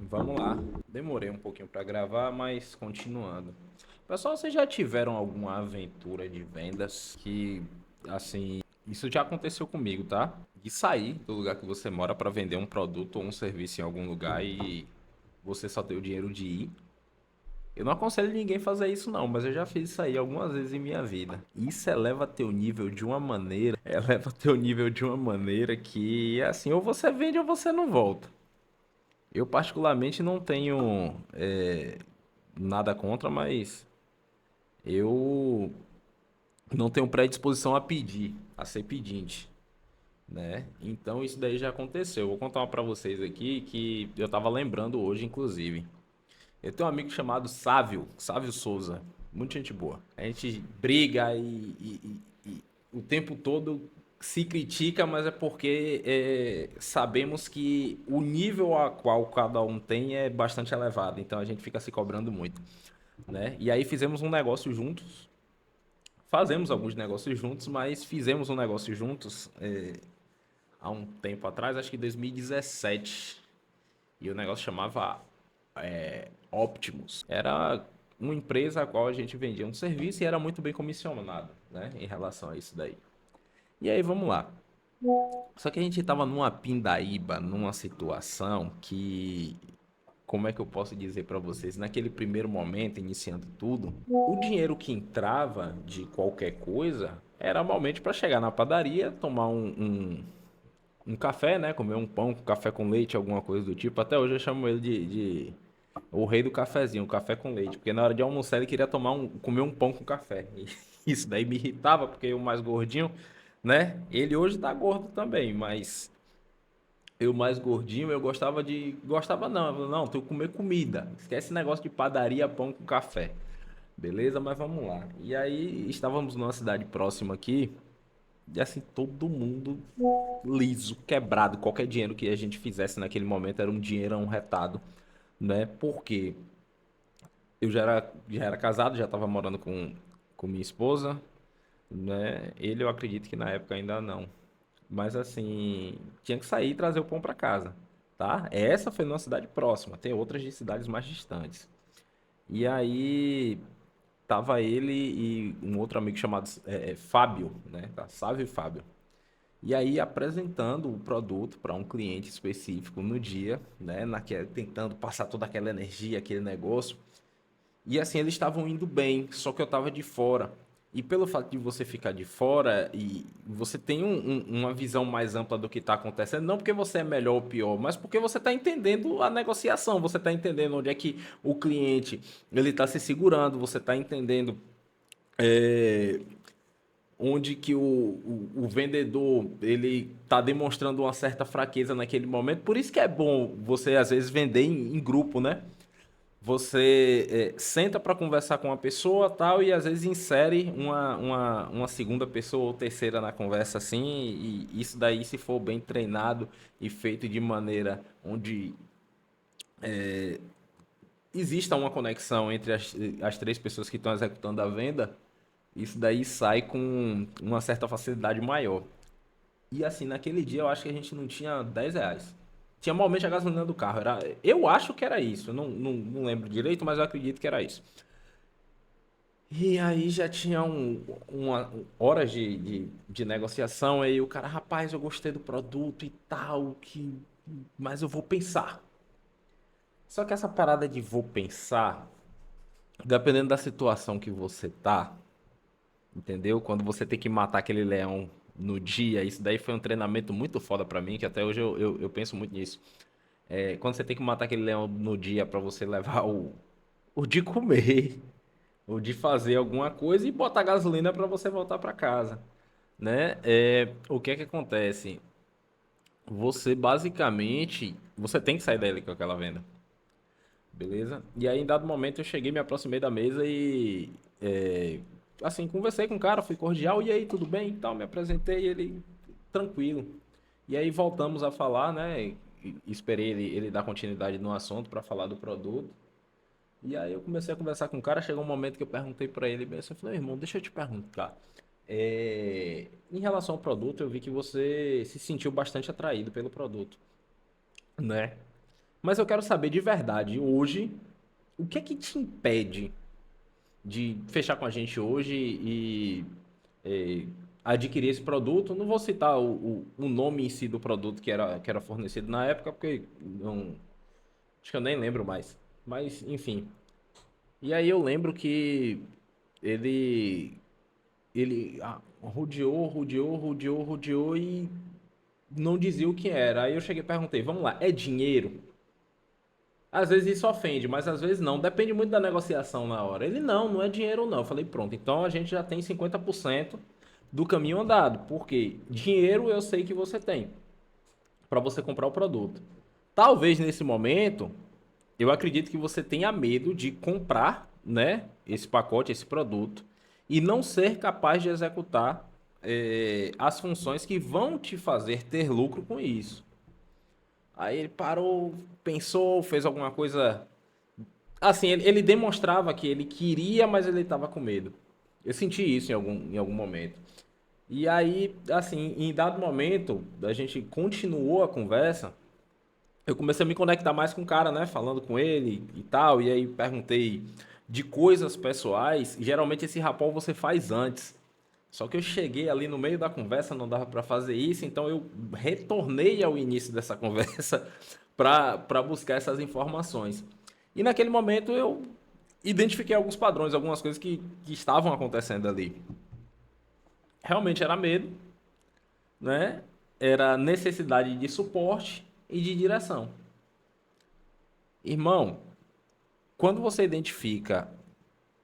Vamos lá. Demorei um pouquinho para gravar, mas continuando. Pessoal, vocês já tiveram alguma aventura de vendas que, assim, isso já aconteceu comigo, tá? De sair do lugar que você mora para vender um produto ou um serviço em algum lugar e você só tem o dinheiro de ir. Eu não aconselho ninguém a fazer isso não, mas eu já fiz isso aí algumas vezes em minha vida. Isso eleva teu nível de uma maneira, eleva teu nível de uma maneira que, assim, ou você vende ou você não volta. Eu particularmente não tenho nada contra, mas eu não tenho predisposição a pedir, a ser pedinte, né? Então isso daí já aconteceu. Vou contar uma pra vocês aqui que eu tava lembrando hoje, inclusive. Eu tenho um amigo chamado Sávio Souza, muita gente boa. A gente briga e o tempo todo se critica, mas é porque sabemos que o nível a qual cada um tem é bastante elevado, então a gente fica se cobrando muito, né? E aí fizemos um negócio juntos, fazemos alguns negócios juntos, mas fizemos um negócio juntos há um tempo atrás, acho que 2017, e o negócio chamava Optimus. Era uma empresa a qual a gente vendia um serviço e era muito bem comissionado, né, em relação a isso daí. E aí, vamos lá. Só que a gente tava numa pindaíba, numa situação que, como é que eu posso dizer para vocês, naquele primeiro momento, iniciando tudo, o dinheiro que entrava de qualquer coisa era normalmente para chegar na padaria, tomar um café, né? Comer um pão, café com leite, alguma coisa do tipo. Até hoje eu chamo ele de o rei do cafezinho, o café com leite. Porque na hora de almoçar ele queria comer um pão com café. E isso daí me irritava, porque eu mais gordinho, né? Ele hoje tá gordo também, mas eu mais gordinho, eu gostava de. Gostava não, eu falei, não, tenho que comer comida. Esquece esse negócio de padaria, pão com café. Beleza, mas vamos lá. E aí estávamos numa cidade próxima aqui, e assim, todo mundo liso, quebrado. Qualquer dinheiro que a gente fizesse naquele momento era um dinheirão retado, né? Porque eu já era casado, já estava morando com minha esposa, né? Ele eu acredito que na época ainda não. Mas assim, tinha que sair e trazer o pão para casa, tá? Essa foi numa cidade próxima, tem outras de cidades mais distantes. E aí tava ele e um outro amigo chamado Fábio, né? Tá? Sávio e Fábio. E aí apresentando o produto para um cliente específico no dia, né? Tentando passar toda aquela energia, aquele negócio. E assim, eles estavam indo bem, só que eu tava de fora. E pelo fato de você ficar de fora e você tem uma visão mais ampla do que está acontecendo, não porque você é melhor ou pior, mas porque você está entendendo a negociação, você está entendendo onde é que o cliente ele está se segurando, você está entendendo é, onde que o vendedor ele está demonstrando uma certa fraqueza naquele momento. Por isso que é bom você às vezes vender em grupo, né? Você senta para conversar com uma pessoa tal e às vezes insere uma segunda pessoa ou terceira na conversa assim e isso daí se for bem treinado e feito de maneira onde exista uma conexão entre as três pessoas que estão executando a venda, isso daí sai com uma certa facilidade maior. E assim, naquele dia eu acho que a gente não tinha R$ 10. Tinha normalmente a gasolina do carro. Eu acho que era isso. Eu não lembro direito, mas eu acredito que era isso. E aí já tinha horas de negociação, aí o cara, rapaz, eu gostei do produto e tal, mas eu vou pensar. Só que essa parada de vou pensar, dependendo da situação que você tá, entendeu? Quando você tem que matar aquele leão no dia, isso daí foi um treinamento muito foda pra mim, que até hoje eu penso muito nisso. Quando você tem que matar aquele leão no dia pra você levar o de comer, ou de fazer alguma coisa e botar gasolina pra você voltar pra casa, né? O que é que acontece? Você basicamente, você tem que sair dele com aquela venda, beleza? E aí, em dado momento, eu cheguei, me aproximei da mesa e, assim, conversei com o cara, fui cordial, e aí, tudo bem? E tal, me apresentei, ele, tranquilo. E aí, voltamos a falar, né? Esperei ele dar continuidade no assunto para falar do produto. E aí eu comecei a conversar com o cara, chegou um momento que eu perguntei pra ele, bem assim, eu falei, irmão, deixa eu te perguntar. Em relação ao produto, eu vi que você se sentiu bastante atraído pelo produto, né? Mas eu quero saber de verdade, hoje, o que é que te impede de fechar com a gente hoje e adquirir esse produto? Não vou citar o nome em si do produto que era fornecido na época, porque não, acho que eu nem lembro mais. Mas, enfim. E aí eu lembro que ele, ele rodeou e não dizia o que era. Aí eu cheguei e perguntei, vamos lá, é dinheiro? Às vezes isso ofende, mas às vezes não. Depende muito da negociação na hora. Ele não é dinheiro não. Eu falei, pronto, então a gente já tem 50% do caminho andado. Porque dinheiro eu sei que você tem para você comprar o produto. Talvez nesse momento, eu acredito que você tenha medo de comprar, né, esse pacote, esse produto, e não ser capaz de executar as funções que vão te fazer ter lucro com isso. Aí ele parou, pensou, fez alguma coisa. Assim, ele demonstrava que ele queria, mas ele estava com medo. Eu senti isso em algum momento. E aí, assim, em dado momento, a gente continuou a conversa. Eu comecei a me conectar mais com o cara, né? Falando com ele e tal. E aí perguntei de coisas pessoais. Geralmente esse rapão você faz antes. Só que eu cheguei ali no meio da conversa, não dava para fazer isso, então eu retornei ao início dessa conversa para buscar essas informações. E naquele momento eu identifiquei alguns padrões, algumas coisas que estavam acontecendo ali. Realmente era medo, né? Era necessidade de suporte e de direção. Irmão, quando você identifica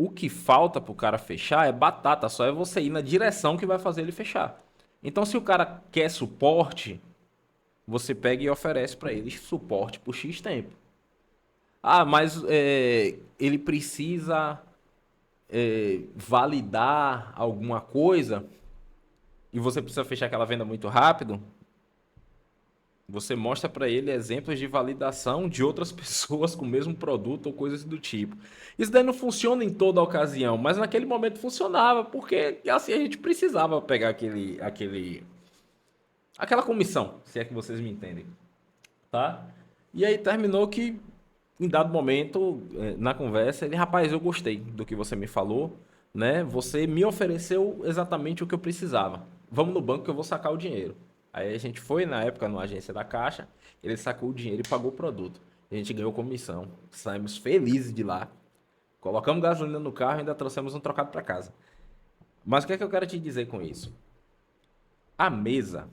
o que falta para o cara fechar, é batata, só é você ir na direção que vai fazer ele fechar. Então, se o cara quer suporte, você pega e oferece para ele suporte por X tempo. Ah, mas ele precisa validar alguma coisa e você precisa fechar aquela venda muito rápido. Você mostra para ele exemplos de validação de outras pessoas com o mesmo produto ou coisas do tipo. Isso daí não funciona em toda ocasião, mas naquele momento funcionava, porque assim a gente precisava pegar aquela comissão, se é que vocês me entendem, tá? E aí terminou que, em dado momento, na conversa, ele, rapaz, eu gostei do que você me falou, né? Você me ofereceu exatamente o que eu precisava. Vamos no banco que eu vou sacar o dinheiro. Aí a gente foi, na época, numa agência da Caixa, ele sacou o dinheiro e pagou o produto. A gente ganhou comissão, saímos felizes de lá, colocamos gasolina no carro e ainda trouxemos um trocado para casa. Mas o que é que eu quero te dizer com isso? A mesa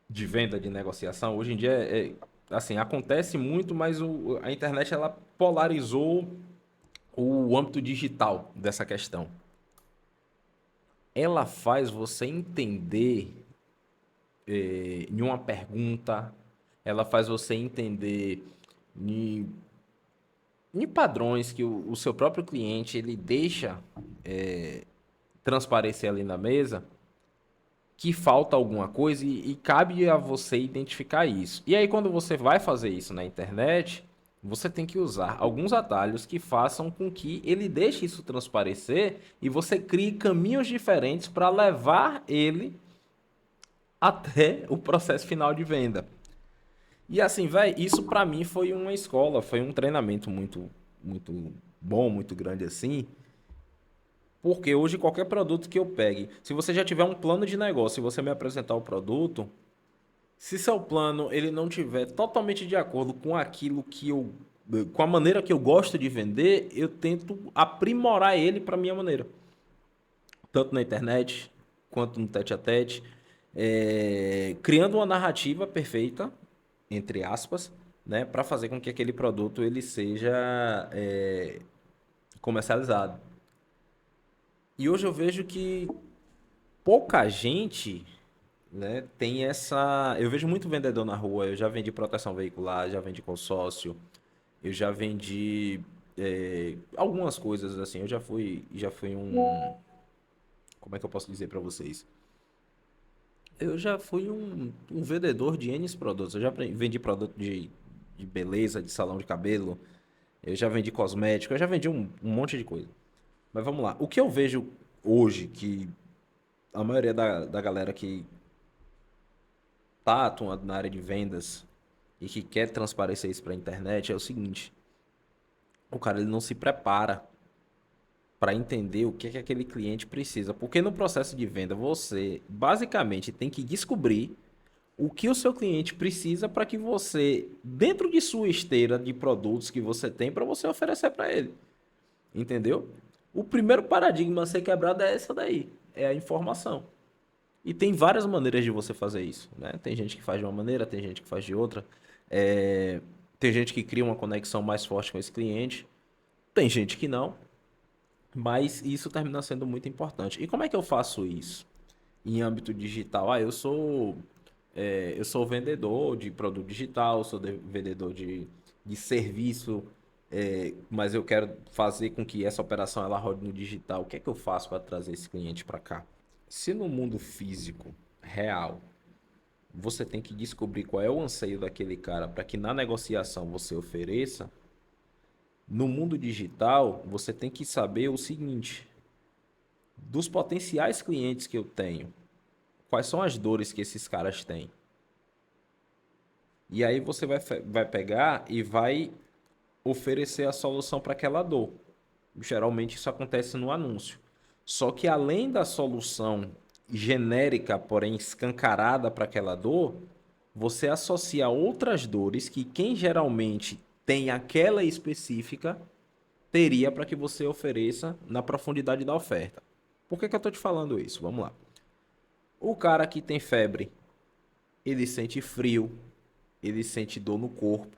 de venda, de negociação, hoje em dia assim, acontece muito, mas a internet ela polarizou o âmbito digital dessa questão. Ela faz você entender em uma pergunta, ela faz você entender em, em padrões que o seu próprio cliente ele deixa transparecer ali na mesa que falta alguma coisa e cabe a você identificar isso. E aí, quando você vai fazer isso na internet, você tem que usar alguns atalhos que façam com que ele deixe isso transparecer e você crie caminhos diferentes para levar ele até o processo final de venda. E assim, velho, isso para mim foi uma escola, foi um treinamento muito bom, muito grande assim. Porque hoje qualquer produto que eu pegue, se você já tiver um plano de negócio e você me apresentar o produto, se seu plano ele não tiver totalmente de acordo com aquilo que eu, com a maneira que eu gosto de vender, eu tento aprimorar ele para minha maneira, tanto na internet quanto no tete a tete, criando uma narrativa perfeita, entre aspas, né, para fazer com que aquele produto ele seja comercializado. E hoje eu vejo que pouca gente, né, tem essa. Eu vejo muito vendedor na rua. Eu já vendi proteção veicular, já vendi consórcio, eu já vendi algumas coisas assim. Eu já fui como é que eu posso dizer para vocês? Eu já fui um vendedor de N produtos. Eu já vendi produto de beleza, de salão de cabelo. Eu já vendi cosmético. Eu já vendi um monte de coisa. Mas vamos lá. O que eu vejo hoje que a maioria da galera que tá atuando na área de vendas e que quer transparecer isso para a internet é o seguinte: o cara ele não se prepara para entender o que é que aquele cliente precisa, porque no processo de venda você basicamente tem que descobrir o que o seu cliente precisa para que você, dentro de sua esteira de produtos que você tem, para você oferecer para ele. Entendeu? O primeiro paradigma a ser quebrado é essa daí, é a informação. E tem várias maneiras de você fazer isso, né? Tem gente que faz de uma maneira, tem gente que faz de outra. É, Tem gente que cria uma conexão mais forte com esse cliente, tem gente que não, mas isso termina sendo muito importante. E como é que eu faço isso em âmbito digital? Eu sou vendedor de produto digital, vendedor de serviço, mas eu quero fazer com que essa operação ela rode no digital. O que é que eu faço para trazer esse cliente para cá? Se no mundo físico, real, você tem que descobrir qual é o anseio daquele cara para que na negociação você ofereça, no mundo digital, você tem que saber o seguinte: dos potenciais clientes que eu tenho, quais são as dores que esses caras têm? E aí você vai pegar e vai oferecer a solução para aquela dor. Geralmente isso acontece no anúncio. Só que além da solução genérica, porém escancarada para aquela dor, você associa outras dores que quem geralmente tem aquela específica teria para que você ofereça na profundidade da oferta. Por que que eu estou te falando isso? Vamos lá. O cara que tem febre, ele sente frio, ele sente dor no corpo.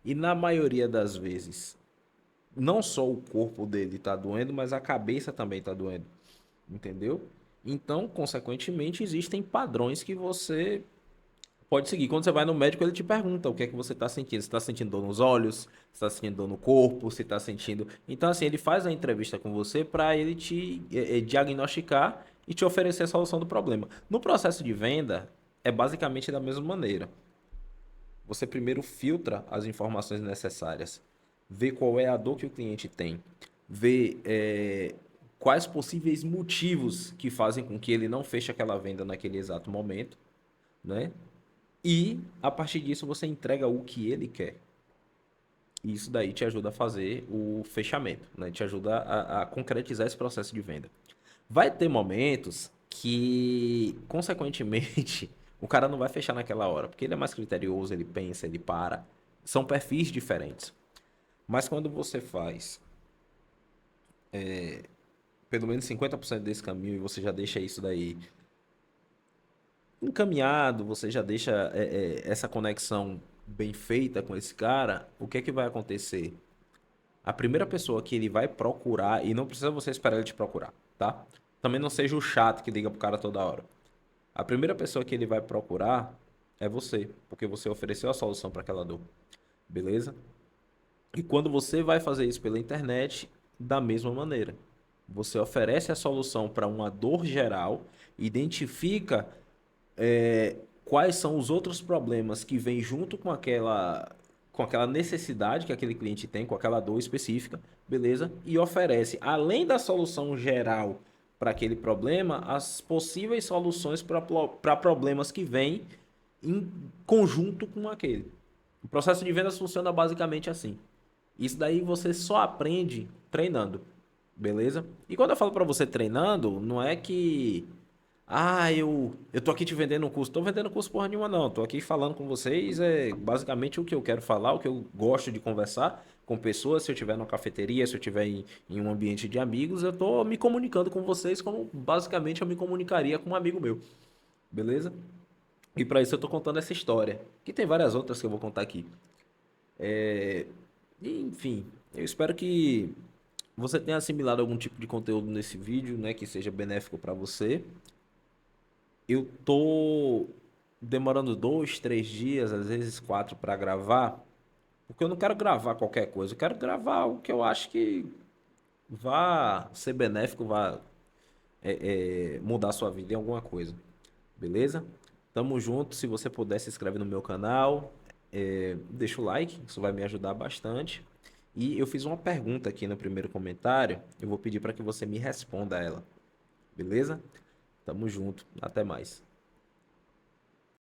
E na maioria das vezes, não só o corpo dele está doendo, mas a cabeça também está doendo. Entendeu? Então, consequentemente, existem padrões que você pode seguir. Quando você vai no médico, ele te pergunta o que é que você está sentindo. Se está sentindo dor nos olhos, se está sentindo dor no corpo, se está sentindo. Então, assim, ele faz a entrevista com você para ele te diagnosticar e te oferecer a solução do problema. No processo de venda, é basicamente da mesma maneira. Você primeiro filtra as informações necessárias, vê qual é a dor que o cliente tem, vê quais possíveis motivos que fazem com que ele não feche aquela venda naquele exato momento, né? E a partir disso você entrega o que ele quer. E isso daí te ajuda a fazer o fechamento, né? Te ajuda a concretizar esse processo de venda. Vai ter momentos que, consequentemente, o cara não vai fechar naquela hora, porque ele é mais criterioso, ele pensa, ele para. São perfis diferentes. Mas quando você faz pelo menos 50% desse caminho e você já deixa isso daí encaminhado, você já deixa essa conexão bem feita com esse cara, o que é que vai acontecer? A primeira pessoa que ele vai procurar, e não precisa você esperar ele te procurar, tá? Também não seja o chato que liga pro cara toda hora. A primeira pessoa que ele vai procurar é você, porque você ofereceu a solução para aquela dor, beleza? E quando você vai fazer isso pela internet, da mesma maneira. Você oferece a solução para uma dor geral, identifica quais são os outros problemas que vêm junto com aquela necessidade que aquele cliente tem, com aquela dor específica, beleza? E oferece, além da solução geral para aquele problema, as possíveis soluções para problemas que vêm em conjunto com aquele. O processo de vendas funciona basicamente assim. Isso daí você só aprende treinando, beleza? E quando eu falo para você treinando, não é que eu tô aqui te vendendo um curso. Tô vendendo curso porra nenhuma, não. Tô aqui falando com vocês, é basicamente o que eu quero falar, o que eu gosto de conversar com pessoas. Se eu estiver numa cafeteria, se eu estiver em um ambiente de amigos, eu tô me comunicando com vocês como basicamente eu me comunicaria com um amigo meu, beleza? E para isso eu tô contando essa história, que tem várias outras que eu vou contar aqui. Enfim, eu espero que você tenha assimilado algum tipo de conteúdo nesse vídeo, né, que seja benéfico para você. Eu tô demorando 2, 3 dias, às vezes 4 para gravar, porque eu não quero gravar qualquer coisa, eu quero gravar o que eu acho que vá ser benéfico, vá mudar a sua vida em alguma coisa, beleza? Tamo junto, se você puder se inscreve no meu canal, deixa o like, isso vai me ajudar bastante. E eu fiz uma pergunta aqui no primeiro comentário, eu vou pedir para que você me responda ela, beleza? Tamo junto, até mais.